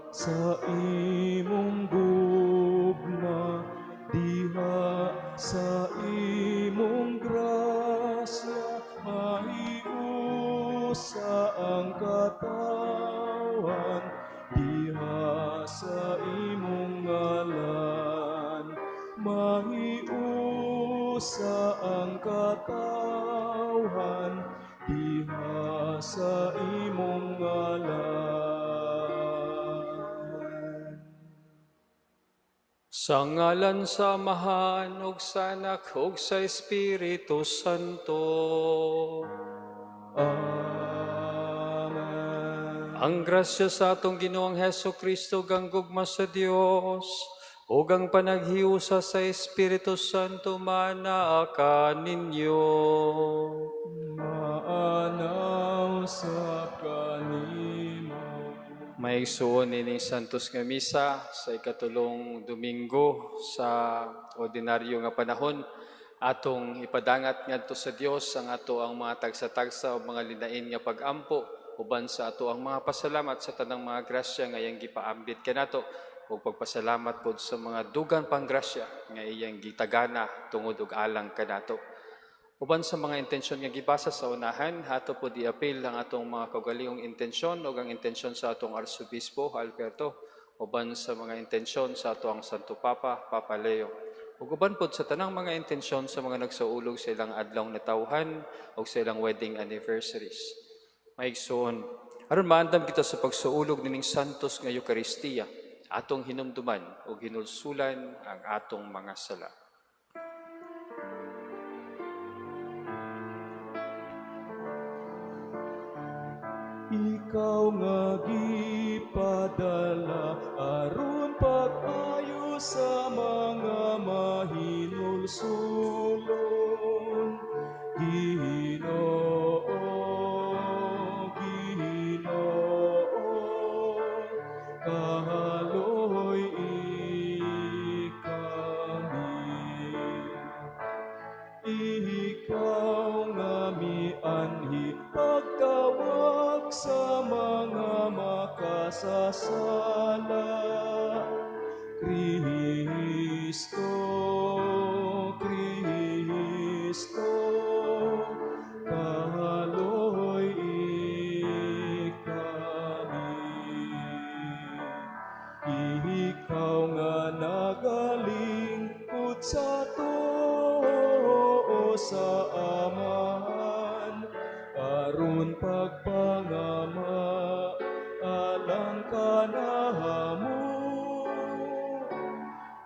sa imong gugma, diha sa imong grasya, mahiusa ang katawan, diha sa imong ngalan, mahiusa ang katawan, diha sa imong ngalan. Sa ngalan sa Amahan, ug sa Anak, ug sa Espiritu Santo. Amen. Ang grasya sa atong Ginoong Heso Kristo, ang gugma sa Dios, ug ang panaghiusa sa Espiritu Santo manaa ninyo. Maanaw sa kanimo. Maigsuon ining santos nga misa sa ikatulong Domingo sa ordinaryo nga panahon, atong ipadangat ngadto sa Dios ang ato ang mga tagsa-tagsa o mga linain nga pag-ampo, uban sa ato ang mga pasalamat sa tanang mga grasya nga iyang gipaambit kanato, ug pagpasalamat pod sa mga dugang panggrasya nga iyang gitagana tungod og alang kanato. Uban sa mga intensyon nga gibasa sa unahan, hato po di-apil ang atong mga kaugalingong intensyon o ang intensyon sa atong Arsobispo Alberto, uban sa mga intensyon sa atong Santo Papa, Papa Leo. Ug uban po sa tanang mga intensyon sa mga nagsaulog sa ilang adlaw na tawhan o sa ilang wedding anniversaries. Maigsoon, aron maandam kita sa pagsuulog nining santos nga Eucharistia, atong hinumduman o hinulsulan ang atong mga sala. Ikaw nga gipadala aron pag-ayo sa mga mahinulsulon. Ginoo, Ginoo, kahaloy kami. Ikaw nga mianhi pagtawag sa mga makasasala. Kristo, Kristo, kahaloy kami. Ikaw nga nagalingkod sa sa Amahan, aron pagpangama alang kanamo.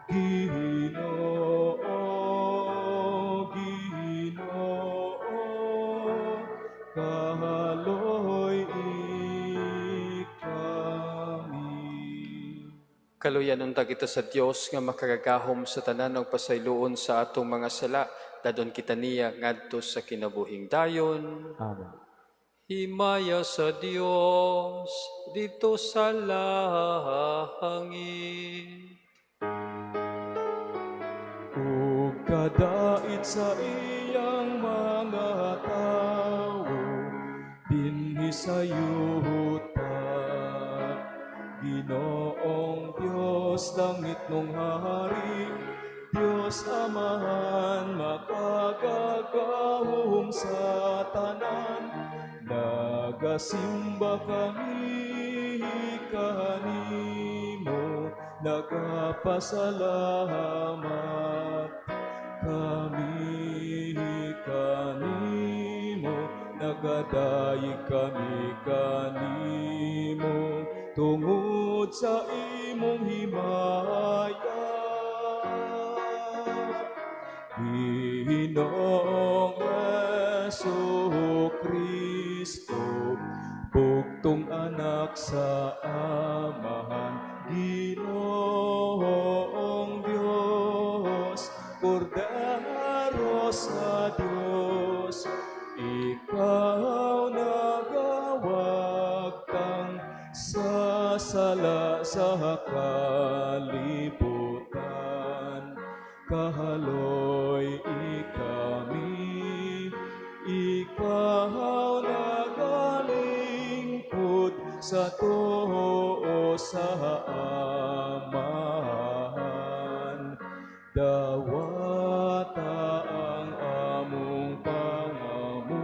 Ginoo, Ginoo, kahaloy kami. Kaluyan unta kita sa Dios nga makagagahom sa tanan og pasayloon sa atong mga sala, dadon kita niya ngadto sa kinabuhing dayon. Amen. Himaya sa Dios dito sa langit. Ug kadait sa iyang mga tao, dinhi sa yuta. Ginoong Dios, langit mong hari, Dios Amahan, makagagahom sa tanan. Nagasimba kami kanimo, nagapasalamat kami kanimo, nagadayeg kami kanimo, tungod sa imong himaya. Ginoong Jesucristo, bugtong anak sa Amahan, Ginoong Diyos, Kordero sa Diyos, ikaw nagawagtang sa sala sa kalibutan. Kahaloy kami, ikaw nagalingkod sa tuo sa amahan. Dawata ang among pangamuyo,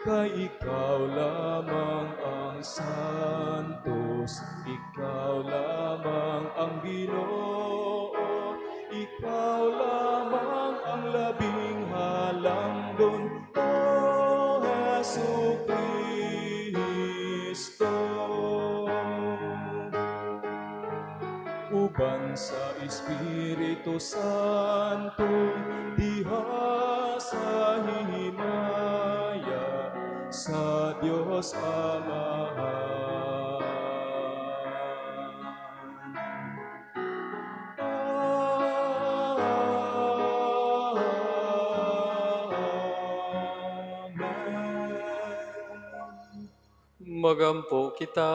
kay ikaw lamang ang santos, ikaw lamang ang Ginoo, ikaw lamang ang labing halangdon, O Jesucristo. Uban sa Espiritu Santo, diha sa hinaya sa Dios Amahan. Amen. Magampo kita.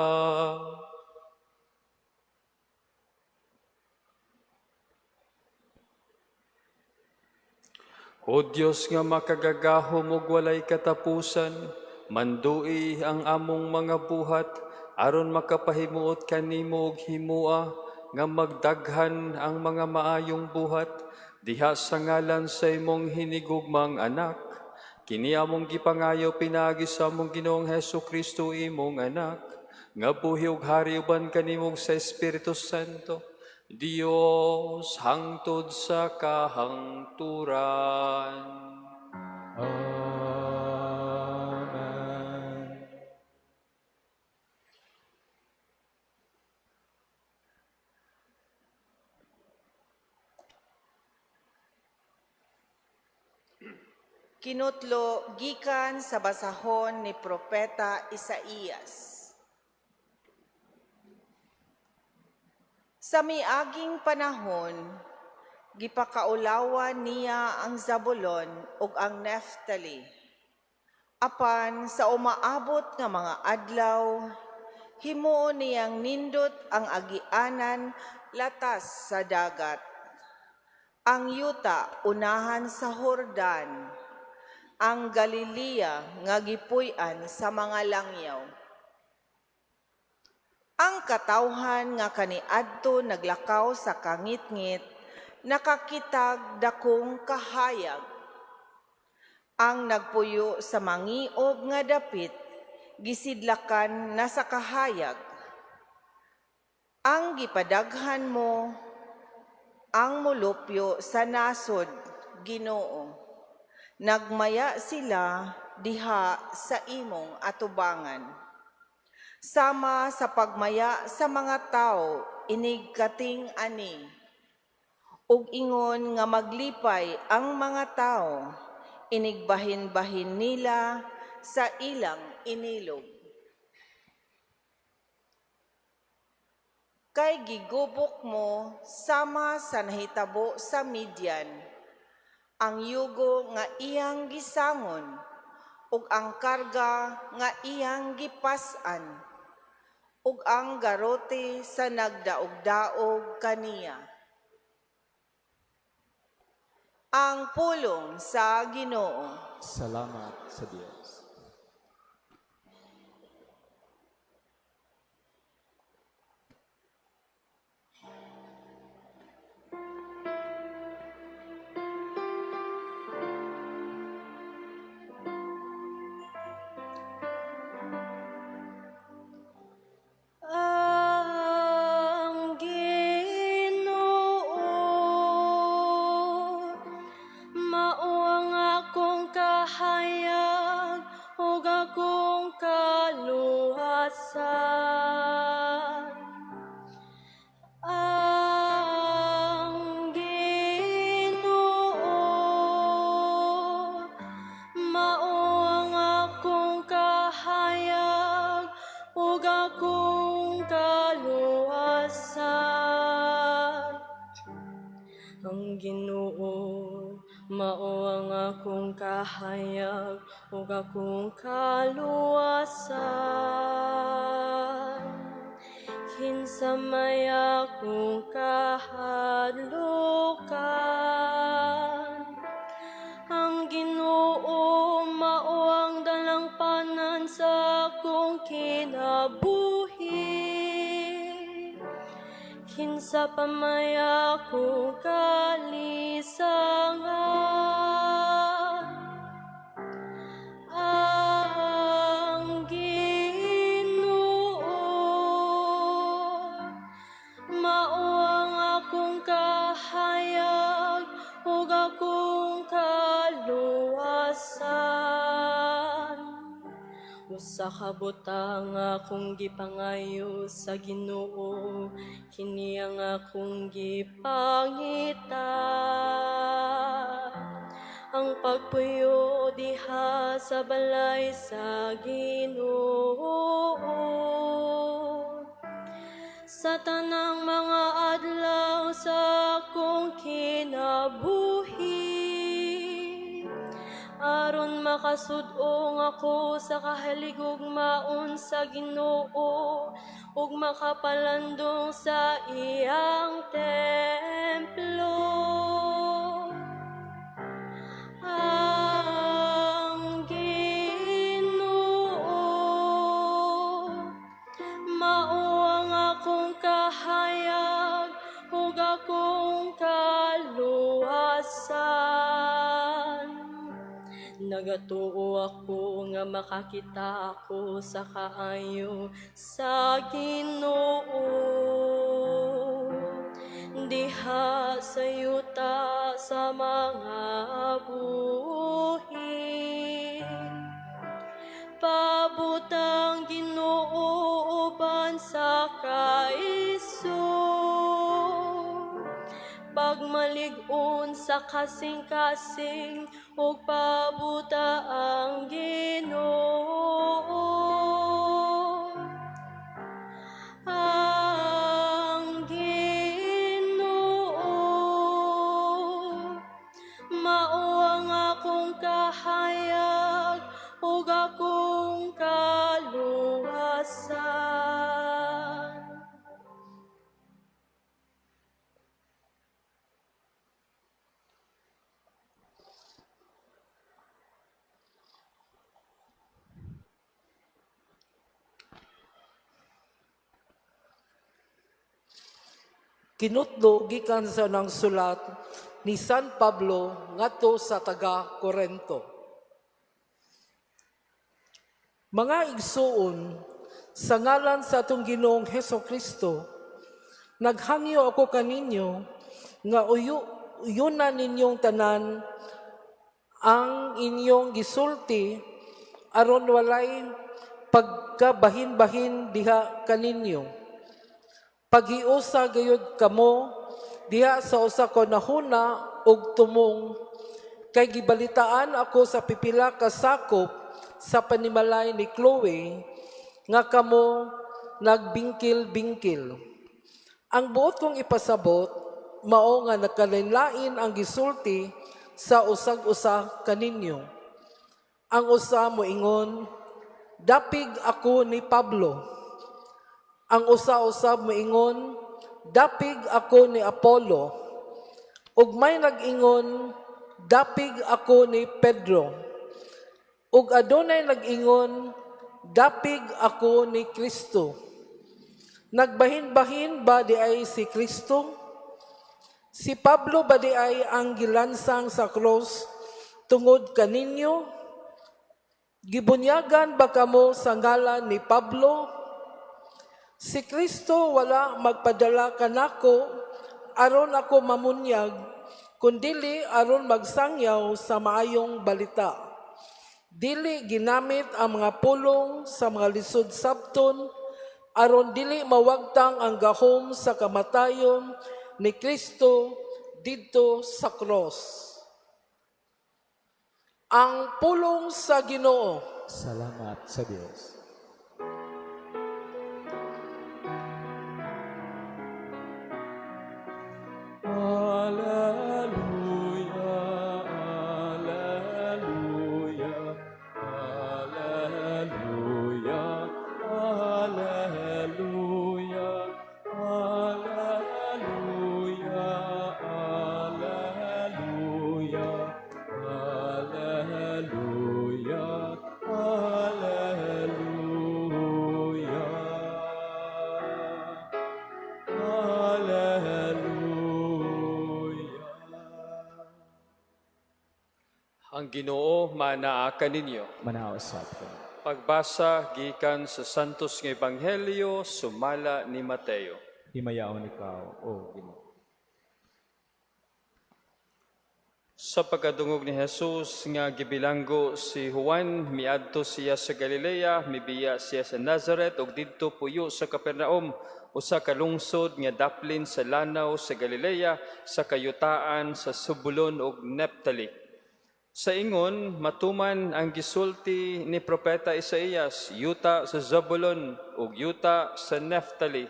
O Diyos nga makagagahom ug walay katapusan, mandui ang among mga buhat, aron makapahimuot kanimo og himua, nga magdaghan ang mga maayong buhat, diha sa ngalan sa imong hinigugmang anak. Kini among gipangayo pinaagi sa among Ginoong Hesukristo imong anak, nga buhi ug hari uban kanimo sa Espiritu Santo, Dios hangtod sa kahangturan. Amen. Kinutlo gikan sa basahon ni Propeta Isaías. Sa miaging panahon, gipakaulawan niya ang Zabulon ug ang Neftali. Apan sa umaabot nga mga adlaw, himuon niyang nindot ang agianan latas sa dagat. Ang yuta unahan sa Jordan, ang Galilea nga gipuy-an sa mga langyaw. Ang katawhan nga kaniadto naglakaw sa kangitngit, nakakitag dakong kahayag. Ang nagpuyo sa mangiob nga dapit, gisidlakan na sa kahayag. Ang gipadaghan mo, ang mulupyo sa nasod, Ginoo. Nagmaya sila diha sa imong atubangan. Sama sa pagmaya sa mga tao, inig kating ani. Ug ingon nga maglipay ang mga tao, inigbahin-bahin nila sa ilang inilog. Kay gigubok mo sama sa nahitabo sa Midian, ang yugo nga iyang gisangon, ug ang karga nga iyang gipas-an, ug ang garote sa nagdaog-daog kaniya. Ang pulong sa Ginoo. Salamat sa Diyos. Ang Ginoo mao ang akong kahayag ug akong kaluwasan. Ang Ginoo mao ang akong kahayag ug akong kaluwasan. Ang Ginoo mao ang akong kahayag ug akong kaluwasan. Kinsa may akong kahadlukan. Ang Ginoo mao ang dalang panan akong kinabuhi. Kinsa pa may akong kalisangan, ang Ginoo mao ang akong kahayag ug akong kaluwasan. Usa ka butang akong gipangayo sa Ginoo, kini ang akong gipangita. Ang pagpuyo diha sa balay sa Ginoo, sa tanang mga adlaw sa akong kinabuhi, aron makasud-ong ako sa kahaligugmaon sa Ginoo ug makapalandong sa iyang templo. Ang Ginoo mao ang akong kahayag ug akong kaluwasan. Nagatuo ako nga makakita ako sa kaayo sa Ginoo, diha sa yuta sa mga buhi. Pabutang Ginoo uban sa kaiso, pagmalig-on sa kasing-kasing ug pabuta ang Ginoo. Ang Ginoo mao ang akong kahayag ug akong kaluwasan. Kinutlo gikan sa nang sulat ni San Pablo ngadto sa taga Corinto. Mga igsuon, sa ngalan sa atong Ginoong Hesukristo, naghangyo ako kaninyo nga uyunan ninyong tanan ang inyong gisulti aron walay pagkabahin-bahin diha kaninyo. Paghiusa gayud kamo diha sa usa ka nahuna ug tumong, kay gibalitaan ako sa pipila ka sakop sa panimalay ni Chloe nga kamo nagbingkil-bingkil. Ang buot kong ipasabot mao nga nagkalain-lain ang gisulti sa usag-usa kaninyo. Ang usa moingon, dapig ako ni Pablo. Ang usa-usab moingon, dapig ako ni Apollo. Ug may nag-ingon, dapig ako ni Pedro. Ug adunay nag-ingon, dapig ako ni Kristo. Nagbahin-bahin ba di ay si Kristo? Si Pablo ba di ay ang gilansang sa cross tungod kaninyo? Gibunyagan ba kamo sa ngalan ni Pablo? Si Kristo wala magpadala kanako aron ako mamunyag, kundili aron magsangyaw sa maayong balita. Dili ginamit ang mga pulong sa mga lisod sabton, aron dili mawagtang ang gahom sa kamatayon ni Kristo didto sa cross. Ang pulong sa Ginoo. Salamat sa Diyos. Alleluia, alleluia, alleluia, alleluia, alleluia, alleluia, alleluia, alleluia. Ang Ginoo manaa kaninyo. Manausap ko. Pagbasa gikan sa Santos nga Ebanghelyo sumala ni Mateo. Himayaon ikaw, O Ginoo. Sa pagkadungog ni Jesus nga gibilanggo si Juan, miadto siya sa Galilea, mibiya siya sa Nazareth ug didto puyo sa Capernaum, usa ka lungsod nga daplin sa lanaw sa Galilea, sa kayutaan sa Zebulon ug Neptali. Sa ingon, matuman ang gisulti ni Propeta Isaías, yuta sa Zebulon ug yuta sa Neptali,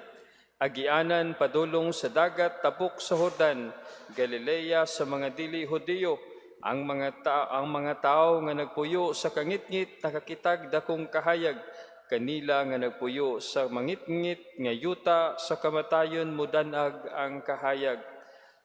agianan padulong sa dagat tabok sa Jordan, Galilea sa mga dili Hudiyo, ang mga tao nga nagpuyo sa kangitngit nakakitag dakong kahayag, kanila nga nagpuyo sa mangitngit nga yuta sa kamatayon mudanag ang kahayag.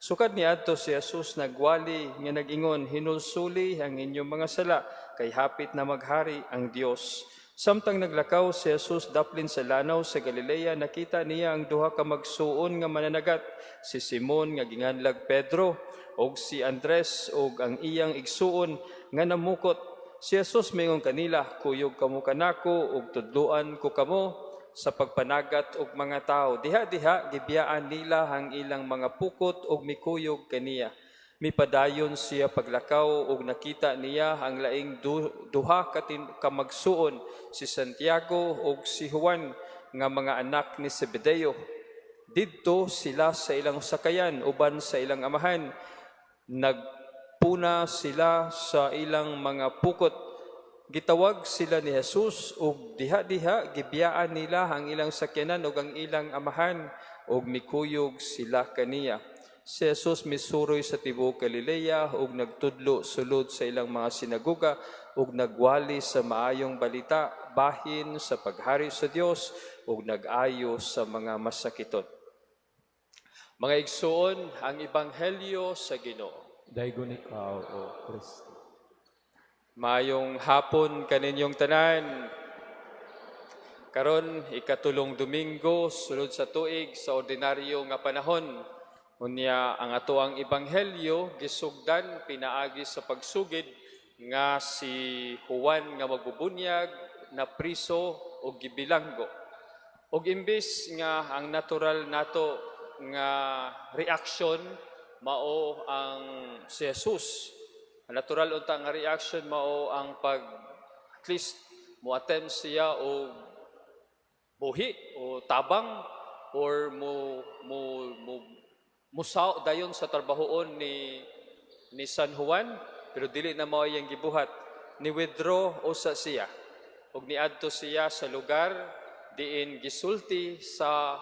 Sukad niadto si Jesus nagwali nga nag-ingon, hinulsuli ang inyong mga sala, kay hapit na maghari ang Dios. Samtang naglakaw si Jesus daplin sa lanaw sa Galilea, nakita niya ang duha ka magsuon nga mananagat, si Simon nga ginganlag Pedro, og si Andres og ang iyang igsuon nga namukot. Si Jesus mingon kanila, kuyog kamo kanako ug tudloan ko kamo sa pagpanagat og mga tao. Diha-diha gibiyaan nila ang ilang mga pukot ug mikuyog kaniya. Mipadayon siya paglakaw ug nakita niya ang laing duha ka magsuon, si Santiago ug si Juan nga mga anak ni Zebedeo. Didto sila sa ilang sakayan uban sa ilang amahan. Nagpuna sila sa ilang mga pukot. Gitawag sila ni Jesus ug diha-diha gibiyaan nila ang ilang sakyanan ug ang ilang amahan ug mikuyog sila kaniya. Si Jesus misuroy sa tibuok Galilea ug nagtudlo sulod sa ilang mga sinagoga ug nagwali sa maayong balita bahin sa paghari sa Dios ug nag-ayo sa mga masakiton. Mga igsoon, ang Ebanghelyo sa Ginoo. Daygon ikaw, O Kristo. Mayong hapon kaninyong tanan. Karon ikatulong Domingo sulod sa tuig sa ordinaryo nga panahon. Unya ang atoang ebanghelyo gisugdan pinaagi sa pagsugid nga si Juan nga magbubunyag na priso o gibilanggo. Og imbis nga ang natural nato nga reaction mao ang si Jesus. Ang natural unta nga reaction mao ang at least mo-attempt siya o buhi o tabang or musaw dayon sa trabahoon ni San Juan, pero dili na mao iyang gibuhat. Ni withdraw usa siya ug niadto siya sa lugar diin gisulti sa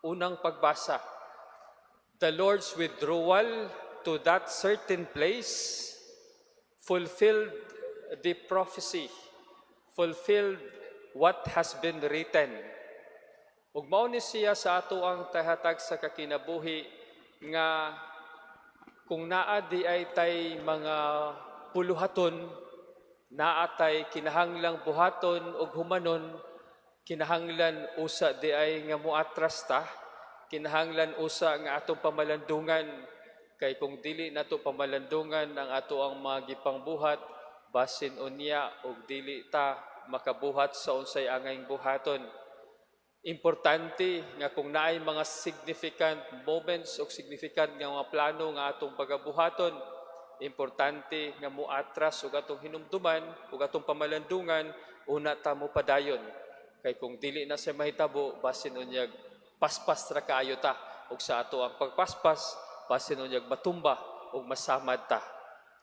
unang pagbasa. The Lord's withdrawal to that certain place fulfilled the prophecy, fulfilled what has been written. Ug mao ni siya sa ato ang tahatag sa kakinabuhi nga kung naa di ay tay mga puluhaton, naa tay kinahanglang buhaton ug humanon, kinahanglan usa di ay nga muatras ta, kinahanglan usa nga atong pamalandungan. Kay kung dili nato pamalandungan ang ato ang mga gipangbuhat, basin unya og dili ta makabuhat sa unsay angayng buhaton. Importante nga kung naay mga significant moments o significant nga mga plano nga atong pagabuhaton, importante nga muatras og atong hinumduman ug atong pamalandungan una ta mo padayon. Kay kung dili na sa mahitabo, basin unyag paspas ra kaayo ta ug sa ato ang pagpaspas basin unyag matumba o masamad ta.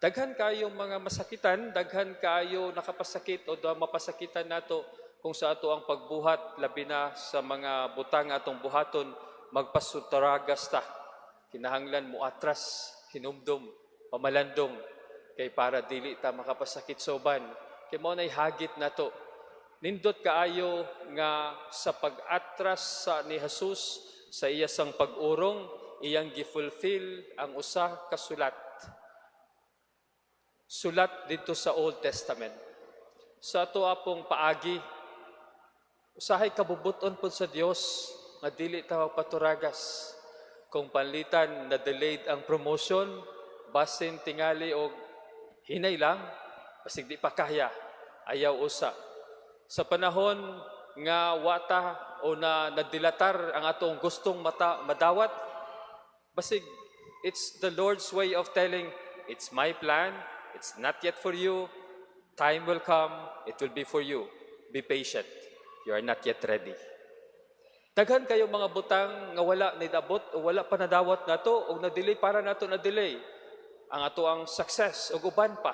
Daghan kayong mga masakitan, daghan kayo nakapasakit o mapasakitan nato kung sa ato ang pagbuhat, labi na sa mga butang atong buhaton, magpasutaragas ta. Kinahanglan mo atras, hinumdum, pamalandong, kay para dili ta makapasakit sa uban. Kay mo na'y hagit nato. Nindot kaayo nga sa pag-atras ni Jesus sa iyasang pag-urong, iyang gifulfill ang usa ka sulat. Sulat dito sa Old Testament. Sa ato apong paagi, usahay kabubuton po sa Dios nga dili ta paturagas. Kung panlitan na delayed ang promotion, basin tingali og Hinay lang, basig di pa kaya, ayaw usa. Sa panahon nga wata o nadilatar ang atong gustong madawat, basig it's the Lord's way of telling, it's my plan, it's not yet for you, time will come, it will be for you. Be patient, you are not yet ready. Daghan kayo mga butang nga wala nidabot o wala pa nadawat nato o na-delay para nato na-delay ang ato ang success o uban pa.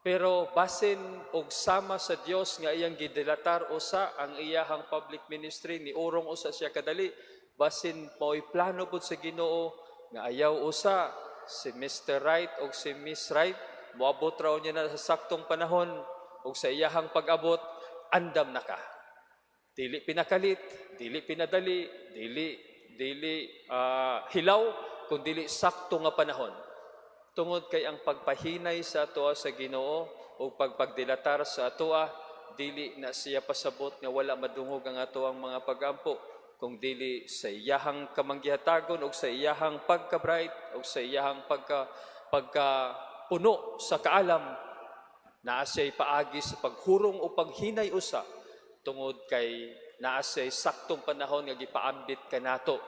Pero basin og sama sa Dios nga iyang gidilatar usa ang iyahang public ministry ni urong usa siya kadali, basin mo'y plano pud sa Ginoo nga ayaw usa si Mr. Right o si Miss Right, moabot raw niya na sa saktong panahon o sa iyahang pag-abot, andam na ka. Dili pinakalit, dili pinadali, dili hilaw, kung dili sakto nga panahon. Tungod kay ang pagpahinay sa atoa sa Ginoo o pagpagdilatar sa atoa, dili na siya pasabot nga wala madungog ang atoang mga pagampo, kung dili sa iyahang kamanggihatagon o sa iyahang pagka-bright o sa iyahang pagkapuno sa kaalam, naa siya'y paagi sa paghurong o paghinay usa, tungod kay naa siya'y saktong panahon nga gipaambit kanato.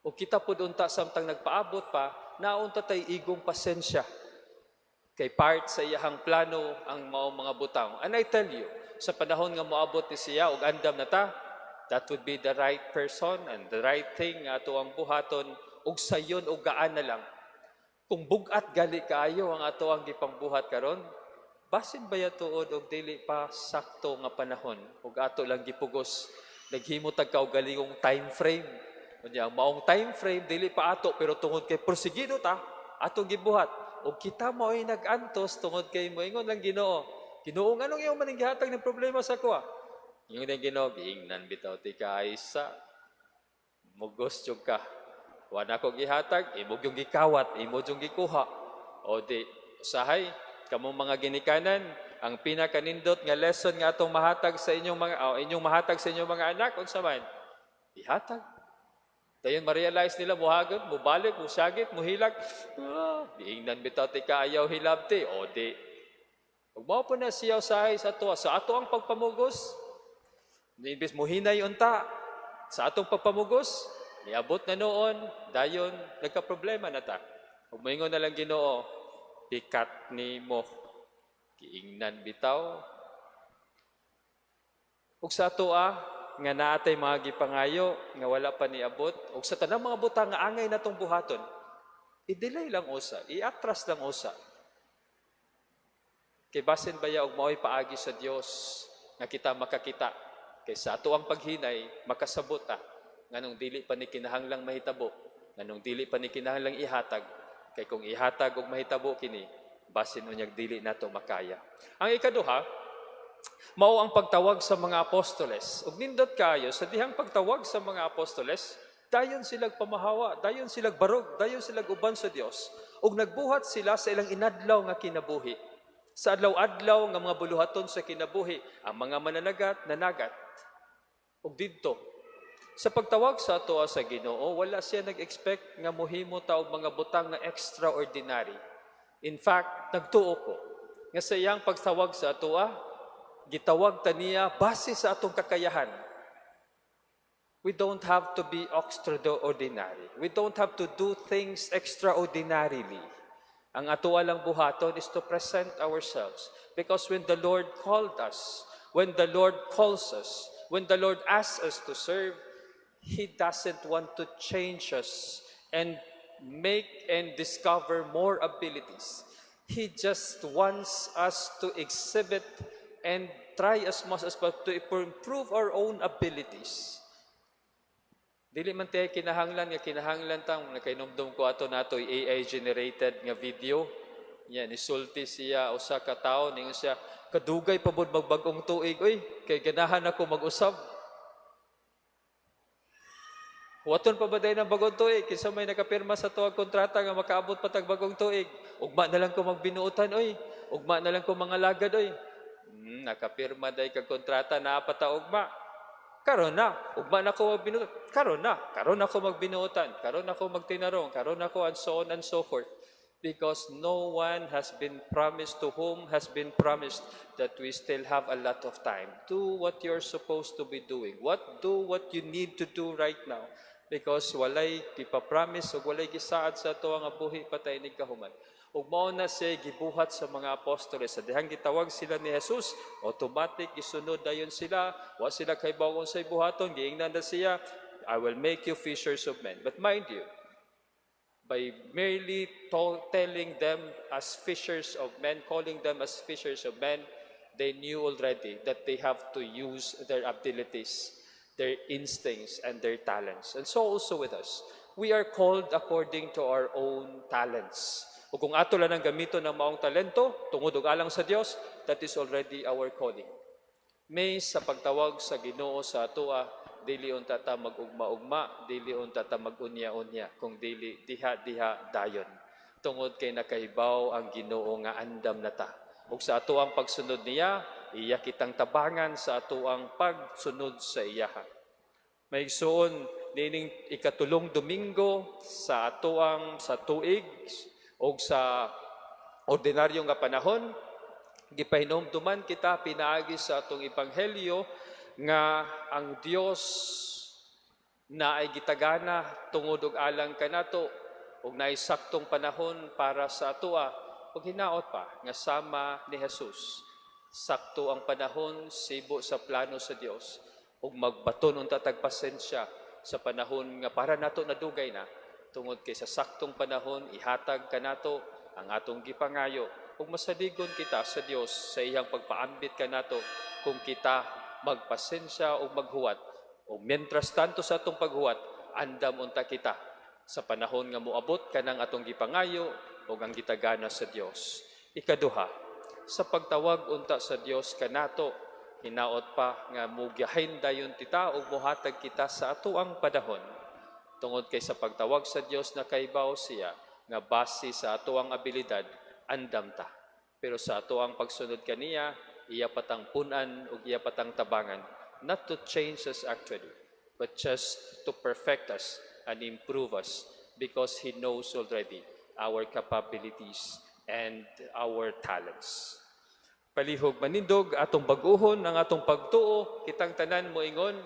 O kita pud unta samtang nagpaabot pa, naunta tay igong pasensya. Kay part sa iyahang plano ang mga butang. And I tell you, sa panahon nga moabot ni siya og andam na ta, that would be the right person and the right thing nga ato ang buhaton og sayon og gaan na lang. Kung bugat gali kaayo ang ato ang gipangbuhat karon, basin ba tuod og dili pa sakto nga panahon ug ato lang gipugos, naghimo tag og galingong time frame. Unya maong time frame dili pa ato pero tungod kay porsigido ta atong gibuhat ug kita mo'y nag-antos tungod kay moingon lang Ginoo. Ginoo nganong imong maning gihatag ng problema sa kuha? Ingon ang Ginoo, giingnan bitaw ti kaaysa. Mugos jud ka. Wa na ko gihatag, imo yung gikawat, imo yung gikuha. O di usahay kamong mga ginikanan, ang pinakanindot nga lesson nga atong mahatag sa inyong mga anak unsa man? Ihatag. Dayon ma-realize nila muhagod, mubalik, musyagit, muhilag. Diingnan bitaw ti kaayaw hilabti. O di. Ug mao po na siyaw sahay sa ato. Sa ato ang pagpamugos, imbis muhinay unta, sa atong pagpamugos, niabot na noon, dayon nagka-problema na ta. Ug moingon na lang Ginoo, pikat nimo. Giingnan bitaw. Ug sa ato nga naatay mga gipangayo nga wala pa niabot ug sa tanang mga butang nga angay natong buhaton, i-delay lang usa, i-atras lang usa. Kay basin baya og mao'y paagi sa Dios nga kita makakita kay sa ato ang paghinay makasabot ta nganong dili pa ni kinahanglang mahitabo, nganong dili pa ni kinahanglang ihatag, kay kung ihatag og mahitabo kini basin unyag dili nato makaya. Ang ikaduha, mao ang pagtawag sa mga apostoles. Ug nindot kayo sa dihang pagtawag sa mga apostoles, dayon silag pamahawa, dayon silag barog, dayon silag uban sa Dios. Ug nagbuhat sila sa ilang inadlaw nga kinabuhi. Sa adlaw-adlaw nga mga buluhaton sa kinabuhi, ang mga mananagat nanagat. Ug didto sa pagtawag sa ato sa Ginoo, wala siya nag-expect nga mohimo ta og mga butang nga extraordinary. In fact, nagtuo ko nga sa iyang pagtawag sa ato gitawag ta niya base sa atong kakayahan. We don't have to be extraordinary. We don't have to do things extraordinarily. Ang ato lang buhaton is to present ourselves. Because when the Lord called us, when the Lord calls us, when the Lord asks us to serve, He doesn't want to change us and make and discover more abilities. He just wants us to exhibit and try as much as possible to improve our own abilities. Dili man tayo kinahanglan tang nakainomdom ko ato nato AI generated nga video. Yan isulti siya usa ka tawo ningon siya kadugay pa bud magbag-ong tuig oy kay ganahan ako mag-usab. Waton pa ba day ng bagong tuig kinsa may nakapirma sa tuwag kontrata nga makaabot pa tag bagong tuig. Ugma na lang ko magbinuotan oy. Ugma na lang ko mga lagad oy. Nakapirma day kag kontrata na apata ugma. Karon na, ugma na ko magbinuotan. Karon ako magbinuotan. Karon ako magtinarong. Karon ako and so on and so forth. because no one has been promised to whom has been promised that we still have a lot of time. Do what you're supposed to be doing. Do what you need to do right now. Because walay gipapromise o walay gisaad sa ato ang buhi patay ni kahuman. Ug mao na siya gibuhat sa mga apostoles. Sa dihang gitawag sila ni Jesus, automatic gisunod dayon sila. Wa sila kay bawon sa buhaton, giingnan na siya, I will make you fishers of men. But mind you, by merely telling them as fishers of men, calling them as fishers of men, they knew already that they have to use their abilities, their instincts, and their talents. And so also with us. We are called according to our own talents. O kung ato lang ang gamito ng maong talento, tungod og alang sa Dios, that is already our calling. May sa pagtawag sa Ginoo sa atoa, dili unta ta mag-ugma-ugma, dili unta ta mag-unya-unya, kung dili diha-diha dayon. Tungod kay nakahibaw ang Ginoo nga andam na ta. Ug sa ato ang pagsunod niya, iya kitang tabangan sa ato ang pagsunod sa iya. Maigsuon nining ikatulong Domingo sa ato ang sa tuig o sa ordinaryo nga panahon, gipahinumduman kita pinaagi sa atong ebanghelyo nga ang Dios na ay gitagana tungod og alang kanato ug naay saktong panahon para sa atoa ug hinaot pa nga sama ni Jesus. Sakto ang panahon sibo sa plano sa Dios ug magbaton unta tag pasensya sa panahon nga para nato nadugay na tungod kay sa saktong panahon ihatag kanato ang atong gipangayo ug masaligon kita sa Dios sa iyang pagpaambit kanato kung kita magpasensya o maghuwat. O mientras tanto sa atong paghuwat, andam unta kita sa panahon nga moabot kanang atong gipangayo o ang gitagana sa Dios. Ikaduha, sa pagtawag unta sa Dios kanato, hinaot pa nga mugihain dayon tita o muhatag kita sa atoang panahon. Tungod kay sa pagtawag sa Dios na kaibaw siya, nga base sa atoang abilidad, andam ta. Pero sa atoang pagsunod kaniya, iya patang punan o iya patang tabangan, not to change us actually, but just to perfect us and improve us because He knows already our capabilities and our talents. Palihog manindog atong baguhon ang atong pagtuo, kitang tanan moingon,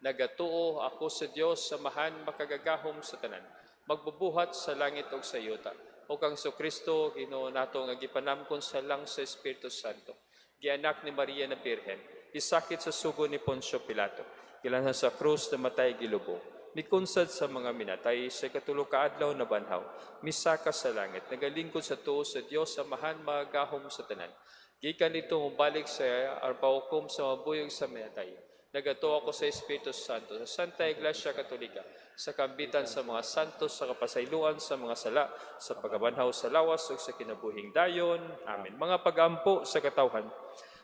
nagatuo ako sa Dios samahan makagagahom sa tanan, magbubuhat sa langit ug sa yuta. O kang Kristo Ginoo nato nga gipanamkon sa lang sa Espiritu Santo. Gianak ni Maria na Birhen, isakit sa sugo ni Poncio Pilato, kilanhan sa krus na matay gilubong, mikunsad sa mga minatay sa katulong kaadlaw na banhaw, misaka sa langit, nagalingkod sa tuo sa Dios samahan magagahom sa tanan. Gikan dito mubalik sa arbaukom sa mabuyog sa minatay. Nagato ako sa Espiritu Santo, sa Santa Iglesia Katolika, sa kambitan sa mga santos, sa kapasayloan sa mga sala, sa pagabanhaw sa lawas ug sa kinabuhing dayon. Amen. Mga pag-ampo sa katawhan.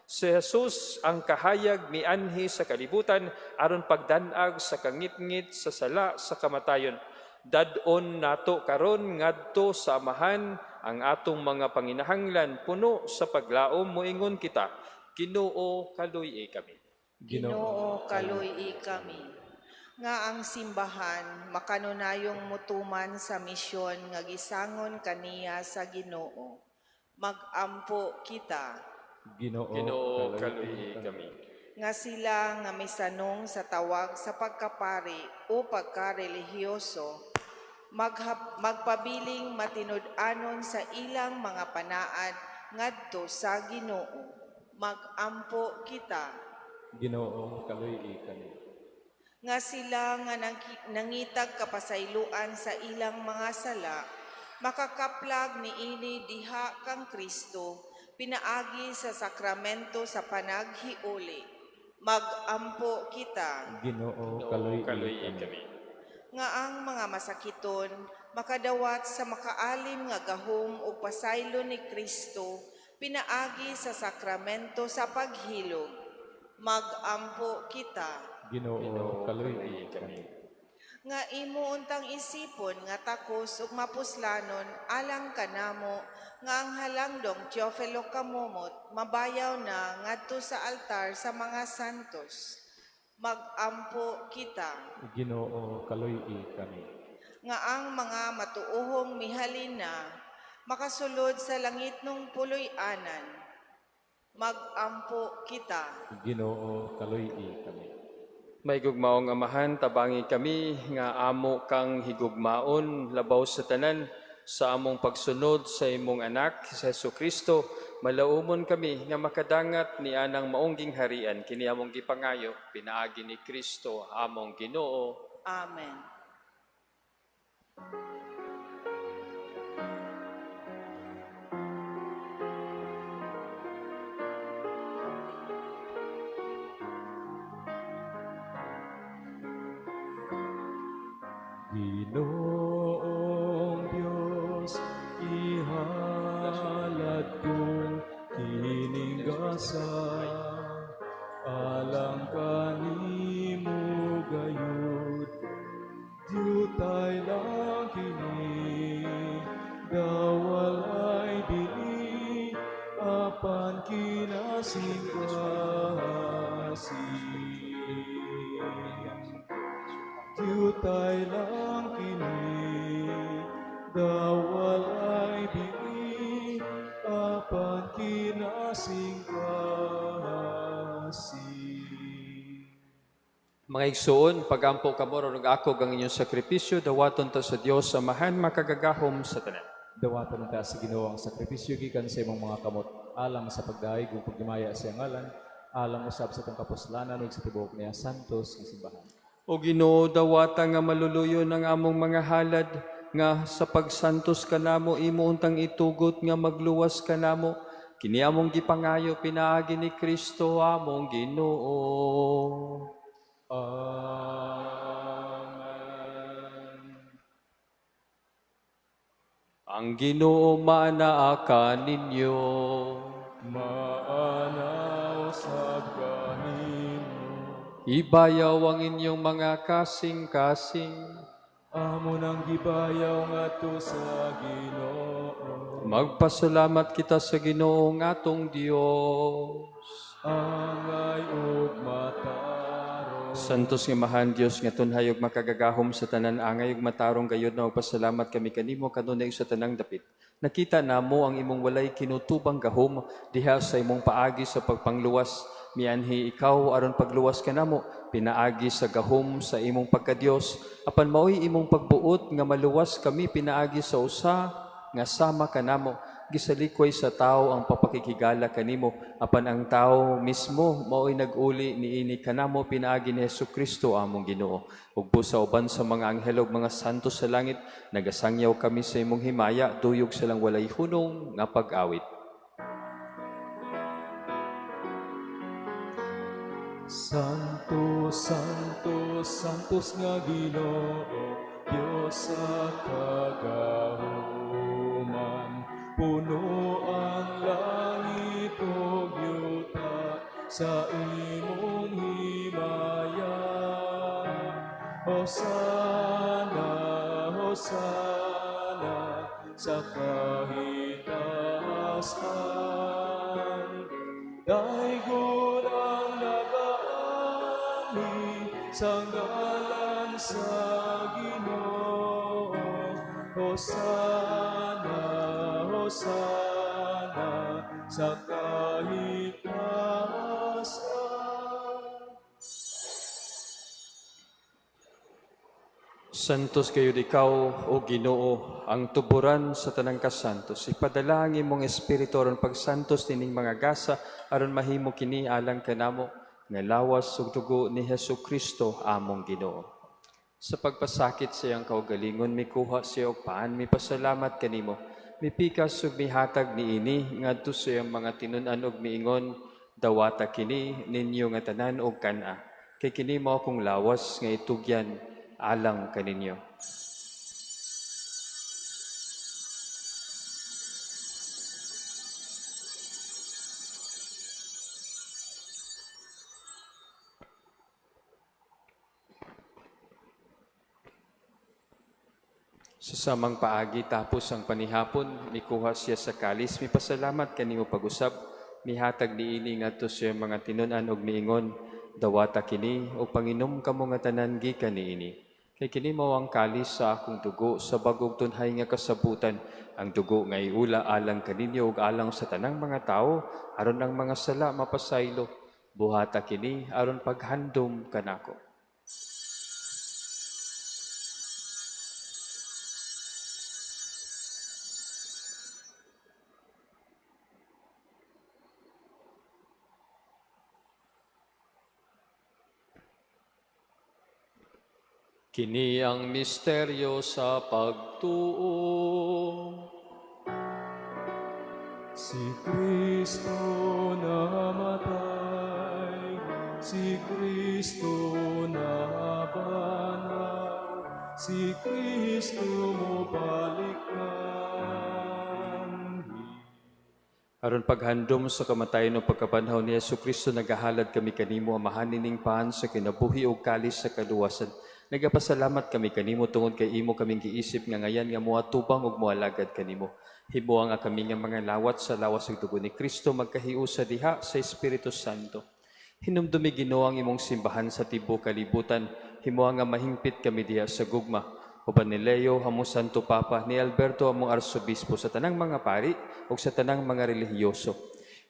Si Jesus ang kahayag mianhi sa kalibutan aron pagdanag sa kangit-ngit sa sala sa kamatayon. Dadon nato karon ngadto sa amahan ang atong mga panginahanglan puno sa paglaom moingon kita. Ginoo kaluy kami. Ginoo kaluy kami. Nga ang simbahan makanunayong mutuman sa misyon nga gisangon kaniya sa Ginoo. Magampo kita. Ginoo kaluy kami. Nga sila nga misanong sa tawag sa pagkapari o pagkarelihiyoso, magpabiling matinud-anon sa ilang mga panaad ngadto sa Ginoo. Magampo kita. Ginoo kaluy kami. Nga sila nga nangitag kapasayloan sa ilang mga sala, makakaplag ni ini diha kang Kristo, pinaagi sa sakramento sa panaghiuli. Magampo kita. Ginoo kaluy kami. Nga ang mga masakiton, makadawat sa makaalim nga gahom o pasaylo ni Kristo, pinaagi sa sakramento sa paghilog. Magampo kita. Ginoo kaluy kami. Nga imo untang isipon nga takos ug mapuslanon alang kanamo nga ang halangdong Teofilo kamumot mabayaw na ngadto sa altar sa mga santos. Magampo kita. Ginoo kaluy kami. Nga ang mga matuohong mihalina Makasulod sa langit nung puloy-anan, magampo kita. Ginoo, kaluy-i kami. May gugmaong amahan, tabangi kami, nga amo kang higugmaon, labaw sa tanan, sa among pagsunod sa imong anak, sa Hesus Kristo, malaumon kami nga makadangat ni anang maungging harian, kini among gipangayo, pinaagi ni Kristo, among Ginoo. Amen. Ginoong Diyos, ihalad kong kiningasa, alang kanimo gayud, diyutay lang kini, dawalay dili, apan kinasingkasi. Diyutay lang kini, dawalay dili, apan kinasingkasi. Mga igsoon, pagampo kamo ron ako ang inyong sakripisyo, dawaton ta sa Dios Amahan, makagagahom sa tanan. Dawaton ta sa Ginoo ang sakripisyo gikan sa imong mga kamot, alang sa pagdaig ug pagdimaya sa iyang ngalan, alang usab sa tong kapuslanan ug sa tibuok niya santos nga simbahan. O Ginoo, dawata nga maluluyo ng among mga halad, nga sa pagsantos kanamo imo untang itugot nga magluwas kanamo, kini among gipangayo pinaagi ni Kristo among Ginoo. Amen. Ang Ginoo manaa ninyo. Maanaw sa kanino, Ibayaw ang inyong mga kasing-kasing. amo nang gibayaw ngadto sa Ginoo. Magpasalamat kita sa Ginoo nga atong Dios. Angay ug mataro, Santos nga mahan Dios nga tunhay ug makagagahom sa tanan angay ug matarong gayud na magpasalamat kami kanimo kanunay sa tanang dapit. Nakita namo ang imong walay kinutubang gahom diha sa imong paagi sa pagpangluwas. Mianhi ikaw aron pagluwas kanamo pinaagi sa gahom sa imong pagkadiyos. Apan maoy imong pagbuot nga maluwas kami pinaagi sa usa nga sama kanamo. Gisalikoy sa tao ang papakikigala kanimo, apan ang tao mismo mao'y nag-uli niini kanamo pinaagi ni Jesucristo among Ginoo. Ug busa uban sa mga anghel ug mga santos sa langit, nagasangyaw kami sa imong himaya, tuyog silang walay hunong nga pag-awit. Santos, Santos, Santos nga Ginoo, Dios sa kagahuman. Puno ang langit ug yuta sa imong himaya. Hosana, Hosana sa kahitaasan. Daigon ang nagaani sa ngalan sa Ginoo. Hosana, Hosana sa kahitaasan. Santos kayo ikaw, o Ginoo, ang tuburan sa tanang kasantos. Ipadala ang imong espiritu aron pagsantos nining mga gasa aron mahimo kini alang kanamo nga lawas ug dugo ni Jesucristo among Ginoo. Sa pagpasakit sa iyang kaugalingon mikuha siya og paan mipasalamat kanimo. Mipikas ug mihatag niini ngadto sa iyang mga tinun-an ug miingon dawata kini ninyo nga tanan og kana. Kay kini mao akong lawas nga itugyan alang kaninyo. Sa samang paagi tapos ang panihapon, mikuha siya sa kalis, mipasalamat kanimo pag-usab, mihatag niini ngadto sa iyang mga tinun-an og miingon, dawata kini o panginom kamo nga tanan gikan niini. Kay kini mao ang kalis sa akong dugo sa bagong tunhay nga kasabutan, ang dugo nga iula alang kaninyo ug alang sa tanang mga tao aron ang mga sala mapasaylo. Buhata kini aron paghandom kanako. Kini ang misteryo sa pagtuo. Si Kristo namatay, si Kristo nabanaw, si Kristo mo baliknan. Aron paghandom sa kamatayon o pagkabanhaw ni Jesucristo, nagahalad kami kanimo amahan nining pahan sa kinabuhi o kalis sa kaluwasan. Nagapasalamat kami kanimo tungod kay imo kaming giisip nga ngayan nga moatubang ug moalagad kanimo. Himuang nga kami nga mga lawat sa lawas ug dugo ni Kristo magkahiu sa diha sa Espiritu Santo. Hinumdumi Ginoo ang imong simbahan sa tibuok kalibutan. Himuang nga mahingpit kami diha sa gugma. Uban ni Leo, hamo Santo Papa, ni Alberto among Arsobispo, sa tanang mga pari ug sa tanang mga relihiyoso.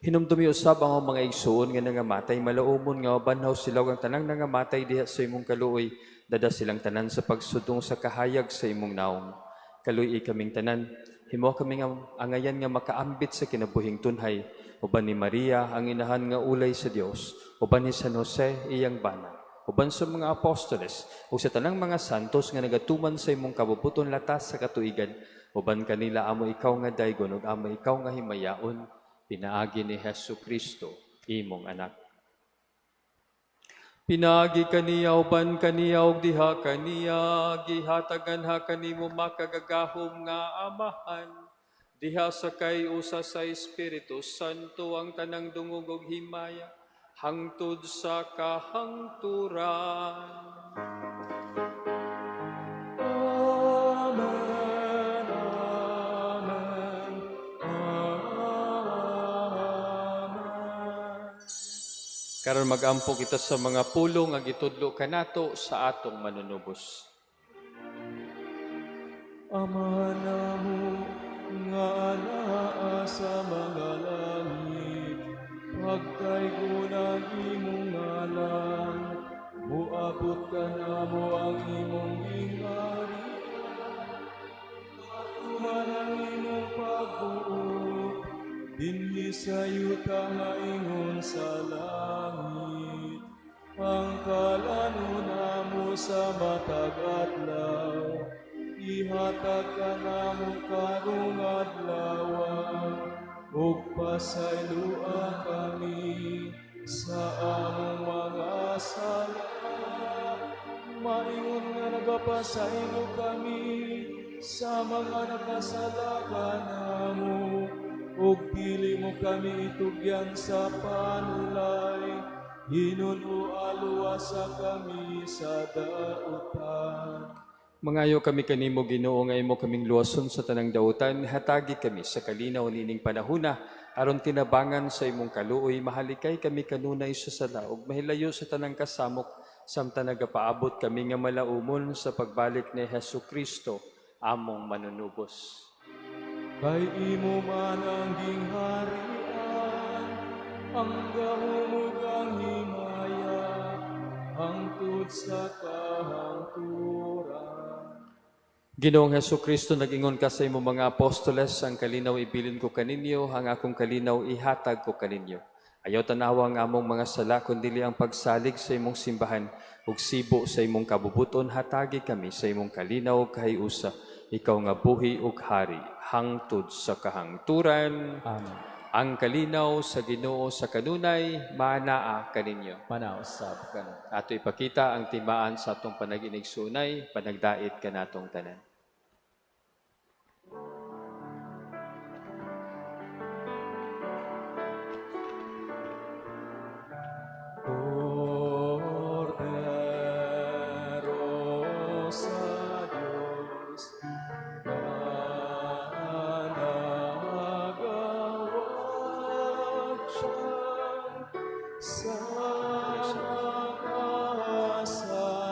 Hinumdumi usab ang mga igsuon nga nangamatay, malaumon nga mabanhaw sila ug ang tanang nangamatay diha sa imong kaluoy. Dada silang tanan sa pagsudong sa kahayag sa imong naong. Kaluy kaming tanan, himo kami nga angayan nga makaambit sa kinabuhing tunhay. Uban ni Maria, ang inahan nga ulay sa Dios. Uban ni San Jose, iyang bana. Uban sa mga apostoles, o sa tanang mga santos nga nagatuman sa imong kabubuton latas sa katuigan. Uban kanila amo ikaw nga daygon ug amo ikaw nga himayaon. Pinaagi ni Jesucristo, imong anak. Pinagi kaniya uban kaniya ug diha kaniya gihatagan ha kanimo makagagahom nga amahan. Diha sa kay usa sa Espiritu Santo ang tanang dungog ug himaya hangtod sa kahangturan. Amen, amen, amen. Karon magampo kita sa mga pulong nga gitudlo kanato sa atong manunubos. Ama namo nga anaa sa mga langit, pagkaygunan imong ngalan, muabot ka namo ang imong ingarian, patuman ang imong pagbuot, dinhi sa yuta nga ingon sa langit, ang kalanuna mo sa matag adlaw, ihatag ka namo karong adlaw, ug pasaylua kami sa among mga sala. Maingon nga nagapasaylo kami sa mga nakasala kanamo, ug dili mo kami itugyan sa panulay, hinuno aluwasa kami sa dautan. Mangayo kami kanimo Ginoo nga imo kaming luwason sa tanang dautan, hatagi kami sa kalinaw nining panahuna, aron tinabangan sa imong kaluoy, mahalikay kami kanunay sa sala ug mahilayo sa tanang kasamok, samtang nagapaabot kami nga malaumon sa pagbalik ni Jesucristo, among manunubos. Kay imo man ang gingharian, ang gahumog ang himaya, hangtod sa kahangturan. Ginoong Jesucristo, nag-ingon ka sa imong mga apostoles, ang kalinaw ibilin ko kaninyo, ang akong kalinaw ihatag ko kaninyo. Ayaw tanawa ang among mga sala, kundili ang pagsalig sa imong simbahan, ug sibo sa imong kabubuton, hatagi kami sa imong kalinaw kahiusa. Ikaw nga buhi ug hari, hangtod sa kahangturan. Amen. Ang kalinaw sa Ginoo sa kanunay, manaa kaninyo. Manausab ka na. Ato ipakita ang timaan sa atong panaginigsunay, panagdait kanatong tanan. Cordero sa Diyos, nanagawad siyang sa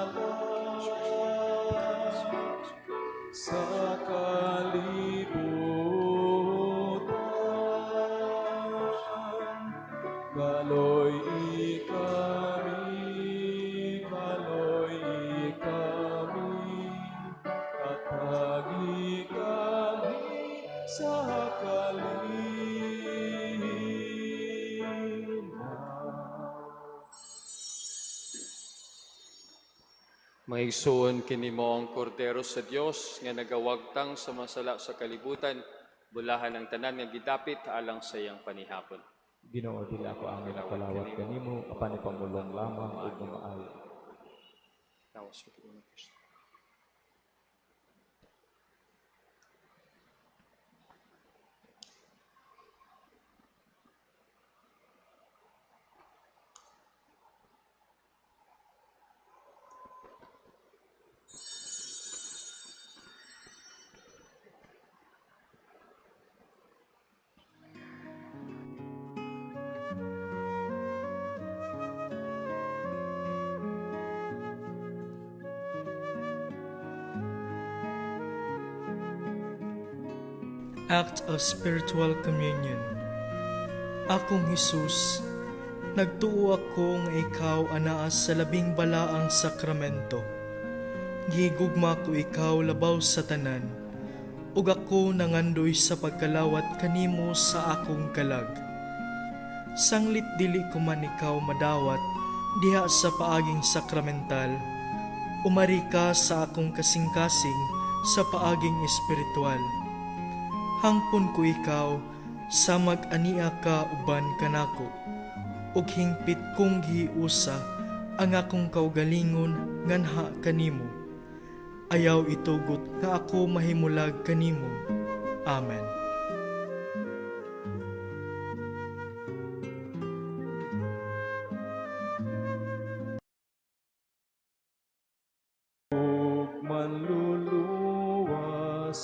mga Maigsuon kini mo ang kordero sa Dios nga nagawagtang sa masala sa kalibutan, bulahan ang tanan nga gidapit alang sa iyang panihapon. Ginoo, dili ako ang palawat kanimo, apan ipamulong lamang ug mga ayo. Tawas ko ito ng Kristo. Act of Spiritual Communion. Akong Hesus, nagtuo ako nga ikaw anaa sa labing balaang sakramento. Gigugma ko ikaw labaw sa tanan, ug ako nangandoy sa pagkalawat kanimo sa akong kalag. Sanglit dili ko man ikaw madawat diha sa paaging sakramental, umari ka sa akong kasing-kasing sa paaging espiritual. Hangpon ko ikaw sa mag-ania ka uban kanako, ug hingpit kong giusa ang akong kaugalingon nganha kanimo. Ayaw itugot nga ako mahimulag kanimo. Amen. Ug manluluwas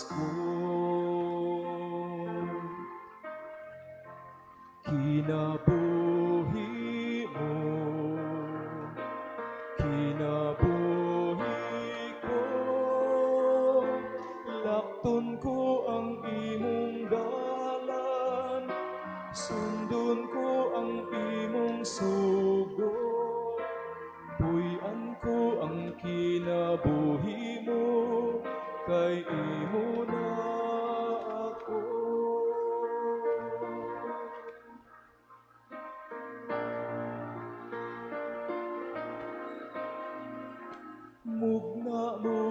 ko, kinabuhi mo, kinabuhi ko, lakton ko ang imong dalan, sundon ko ang imong sugo, puy-an ko ang kinabuhi mo, kay imo na ako. Mugna mo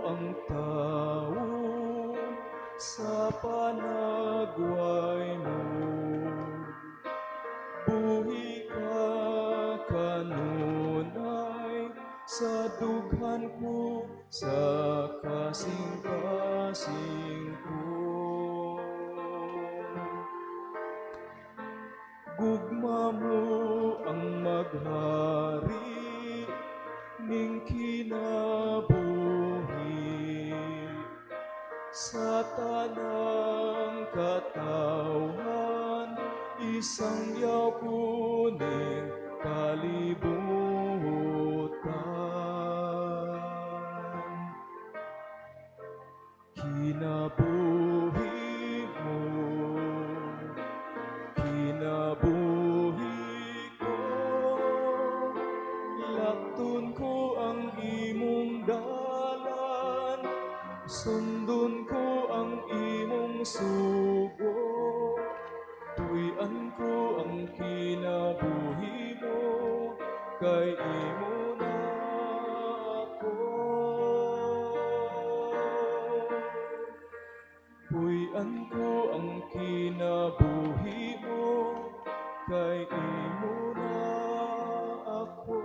ang tao sa panagway mo, buhi ka kanunay sa dughan ko, sa kasing-kasing ko. Gugma mo ang maghari ning kinabuhi sa tanang katawhan, isang yaw kuning kalibutan. Kinabuhi mo, kinabuhi ko, lakton ko ang imong dalan, sundon ko ang imong sugo, tuy-an ko ang kinabuhi mo, kay imo na ako. Puy-an ko ang kinabuhi mo, kay imo na ako.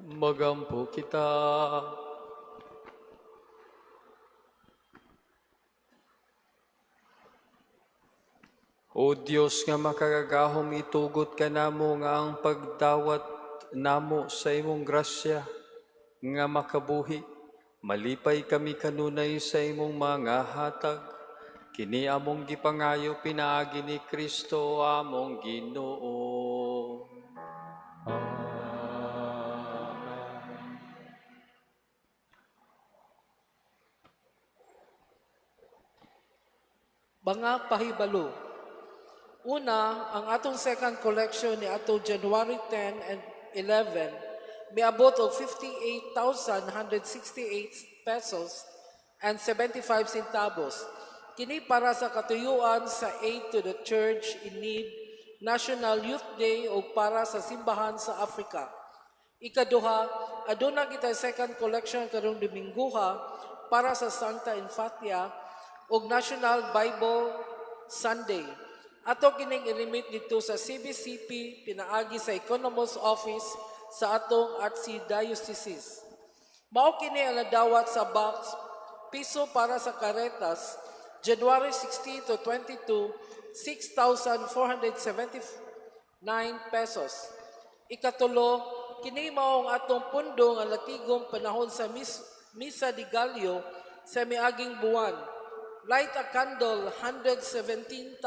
Magampo kita. O Diyos nga makagagahom, itugot ka namo nga ang pagdawat namo sa imong grasya nga makabuhi. Malipay kami kanunay sa imong mga hatag. Kini among gipangayo pinaagi ni Kristo among Ginoo. Mga pahibalo. Una, ang atong second collection ni ato January 10 and 11 miabot og 58,168 pesos and 75 centavos. Kini para sa katuyuan sa Aid to the Church in Need, National Youth Day o para sa simbahan sa Africa. Ikaduha, aduna kita second collection karong Domingguha para sa Santa Infatia o National Bible Sunday. Ato kining i-remit dito sa CBCP pinaagi sa Economos Office sa atong Archdiocese. Mao kini ang nadawat sa box piso para sa karetas January 16 to 22, 6,479 pesos. Ikatulo, kini mao ang atong pundo nga latigong panahon sa Misa de Gallo sa miaging buwan. Light a candle, 117,000.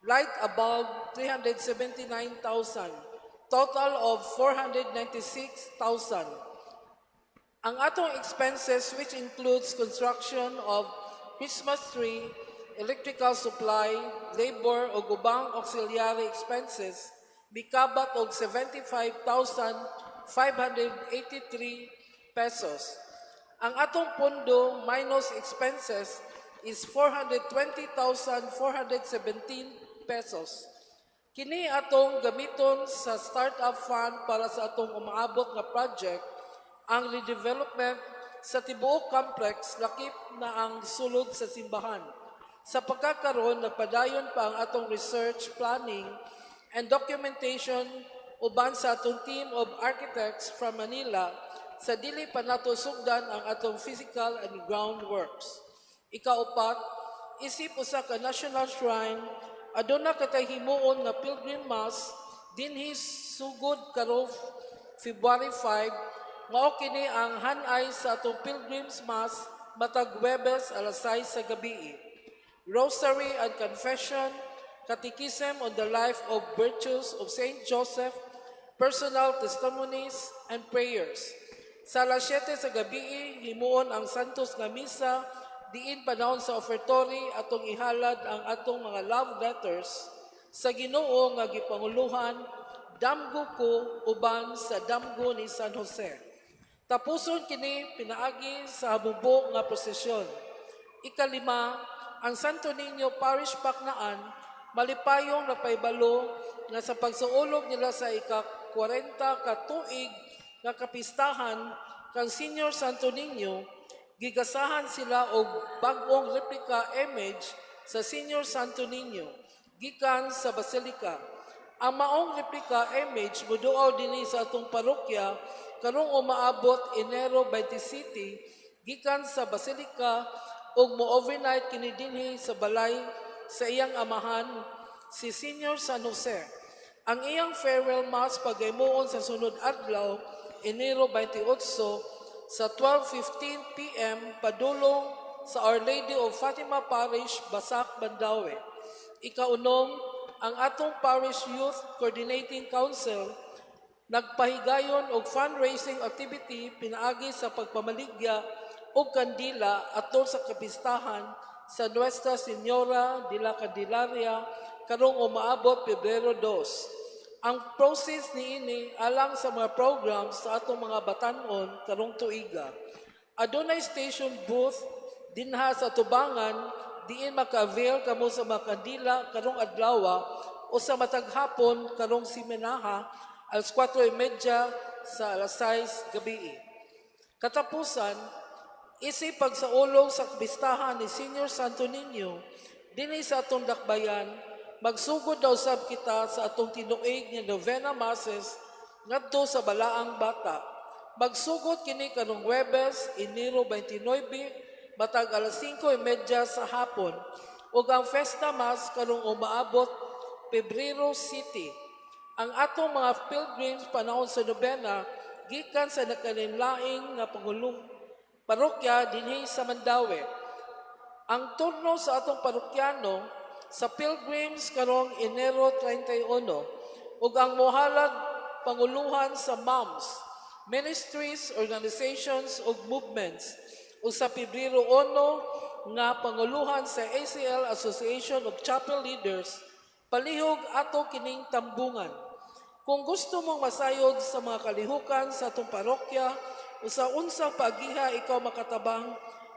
Light a bulb, 379,000. Total of 496,000. Ang atong expenses, which includes construction of Christmas tree, electrical supply, labor o ubang auxiliary expenses, mikabat og 75,583 pesos. Ang atong pondo minus expenses is 420,417 pesos. Kini atong gamiton sa startup fund para sa atong umaabot nga project, ang redevelopment sa tibuok complex lakip na ang sulod sa simbahan. Sa pagkakaroon, nagpadayon pa ang atong research, planning, and documentation uban sa atong team of architects from Manila sa dili pa nato sugdan ang atong physical and groundworks. Ikaupat, isip usa ka national shrine, aduna katay himuon nga pilgrim mass dinhi sugod karong February 5, mao kini ang hanay sa atong pilgrims mass matag Huwebes alas 6 sa gabi. Rosary and confession, catechism on the life of virtues of Saint Joseph, personal testimonies and prayers. Sa alas 7 sa gabi, himuon ang Santos nga misa, diin panahon sa offertory atong ihalad ang atong mga love letters sa Ginoo nga gipanguluhan, damgo ko uban sa damgo ni San Jose. Tapuson kini pinaagi sa habubo nga prosesyon. Ikalima, ang Santo Niño Parish Paknaan malipayong napaibalo nga sa pagsuulog nila sa ika-40 ka tuig nga kapistahan kang Senior Santo Niño, gigasahan sila og bag-ong replica image sa Senior Santo Niño gikan sa Basilica. Ang maong replica image muduaw dinhi sa atong parokya karong umaabot Enero 27 gikan sa Basilica ug mo-overnight kini dinhi sa balay sa iyang amahan si Senior San Jose. Ang iyang farewell mass pagaymoon sa sunod adlaw Enero 28 sa 12:15 p.m. padulong sa Our Lady of Fatima Parish, Basak, Bandawe. Ikaunom, ang atong Parish Youth Coordinating Council nagpahigayon og fundraising activity pinaagi sa pagpamaligya og kandila atol sa kapistahan sa Nuestra Señora de la Candelaria karong umaabot Pebrero 2. Ang process niini alang sa mga programs sa atong mga batanon karong tuiga. Adunay station booth dinha sa tubangan diin maka-avail kamo sa mga kandila karong adlaw o sa matag hapon karong simenaha alas 4:30 sa alas 6 gabi. Katapusan, isip pagsaulog sa kapistahan ni Senior Santo Niño dinhi sa atong dakbayan, magsugod daw sab kita sa atong tinuig nga novena masses ngadto sa balaang bata. Magsugod kini karong Huwebes, Enero 29, matag alas 5:30 sa hapon, ug ang Festa Mass karong umaabot Pebrero City. Ang atong mga pilgrims panahon sa nobena gikan sa nakalinlaing nga pangulong parokya dinhi sa Mandaue. Ang turno sa atong parokyano sa pilgrims karong Enero 31 ug ang mohalad panguluhan sa MOMS, ministries, organizations ug movements ug sa Pebrero 1 nga panguluhan sa ACL Association of Chapel Leaders. Palihog ato kining tambungan. Kung gusto mong masayod sa mga kalihukan sa atong parokya o sa unsang paagiha ikaw makatabang,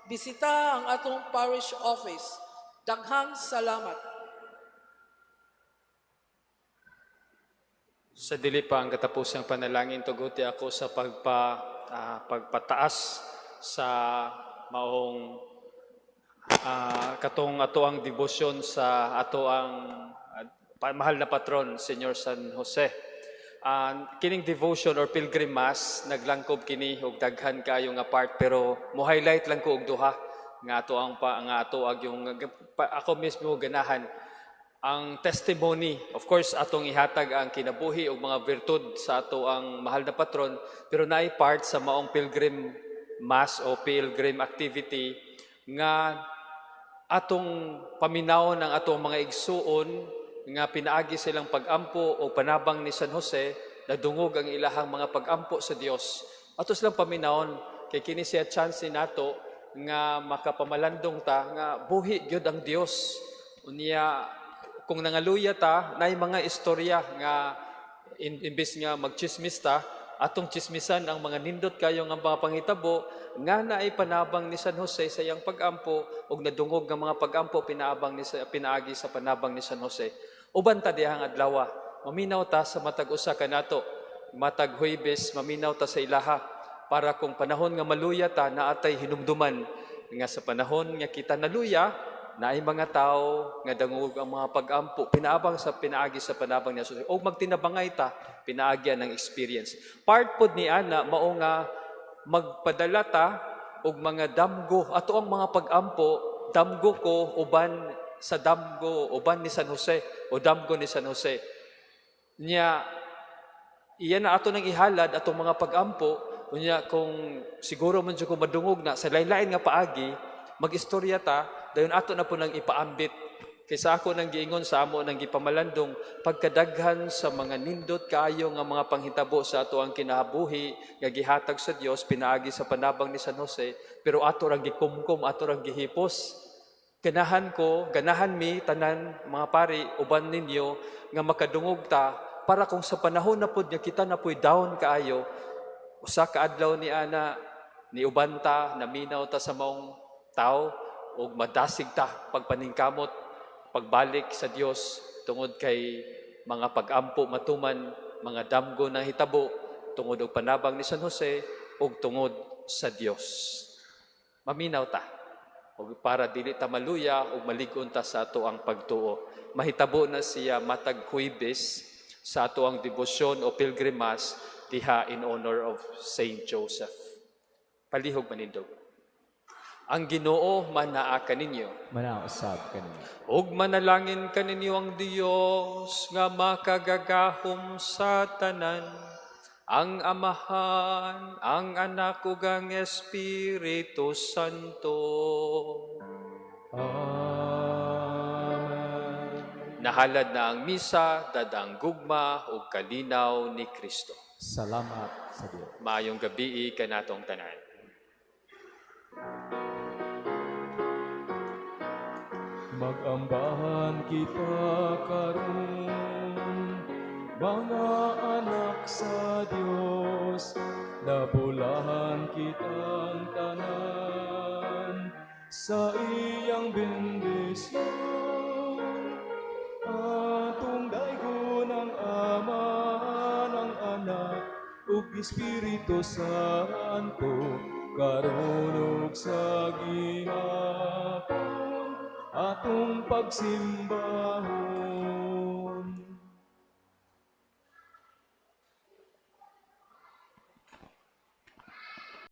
bisita ang atong parish office. Daghang salamat. Sa dili pa ang katapusang panalangin, tuguti ako sa pagpataas sa maong katong ato ang debosyon sa ato ang mahal na patron, Senyor San Jose. Kining devotion or pilgrim mass, naglangkob kini og daghan kayo nga part, pero mo highlight lang ko og duha nga ato ang yung ako mismo ganahan ang testimony. Of course, atong ihatag ang kinabuhi og mga virtud sa ato ang mahal na patron, pero naay part sa maong pilgrim mass o pilgrim activity nga atong paminawon ang atong mga igsuon nga pinaagi silang pag-ampo o panabang ni San Jose, nadungog ang ilahang mga pag-ampo sa Dios. Ato silang paminawon kay kini siya chance nato nga makapamalandong ta nga buhi gyud ang Dios. Unya kung nangaluya ta, naay mga istorya nga imbes nga magchismis ta, atong chismisan ang mga nindot kayo nga mga pangitabo nga naay panabang ni San Jose sa iyang pag-ampo ug nadungog nga mga pag-ampo pinaagi sa panabang ni San Jose. Uban ta dihang adlaw, maminaw ta sa matag usa kanato, matag Huwebes, maminaw ta sa ilaha para kung panahon nga maluya ta naatay hinumduman nga sa panahon nga kita naluya, naay mga tao nga dangog ang mga pag-ampo pinaabang sa pinaagi sa panabang ni Jesus o magtinabangay ta pinaagyan ng experience. Part pod ni ana mao nga magpadala ta og mga damgo ato ang mga pag-ampo, damgo ko uban sa damgo uban ni San Jose o damgo ni San Jose. Nya iyan na ato nang ihalad atong mga pag-ampo. Unya kung siguro man jud ko madungog na sa laylain nga paagi, mag-istorya ta dayon ato na po nang ipaambit. Kaysa ako nang giingon sa amo nang gipamalandong pagkadaghan sa mga nindot kaayo nga mga panghitabo sa ato ang kinabuhi nga gihatag sa Dios pinaagi sa panabang ni San Jose, pero ato rang gikumkum, ato rang gihipos. Ganahan mi tanan mga pari uban ninyo nga makadungog ta para kung sa panahon na pud nga kita na puy down kaayo, usa ka adlaw ni ana ni uban ta naminaw ta sa maong tao ug madasig ta pagpaningkamot pagbalik sa Dios tungod kay mga pag-ampo matuman, mga damgo na hitabo tungod og panabang ni San Jose ug tungod sa Dios. Maminaw ta ug para dili ta maluya ug malig-on ta sa ato ang pagtuo. Mahitabo na siya matag Huwebes sa ato ang debosyon o pilgrim mass diha in honor of Saint Joseph. Palihog manindog. Ang Ginoo manaa kaninyo. Manausab kaninyo. Ug manalangin kaninyo ang Dios nga makagagahom sa tanan, ang Amahan, ang Anak ug ang Espiritu Santo. Amen. Nahalad na ang misa, dadang gugma ug kalinaw ni Kristo. Salamat sa Dios. Maayong gabi kanatong tanan. Mag-ambahan kita karon, mga anak sa Dios, nabulahan kitang tanan sa iyang bendisyon. Atong daygon ang Ama, ng Anak, ug Espiritu Santo, karon ug sa gihapon, atong pagsimbahon.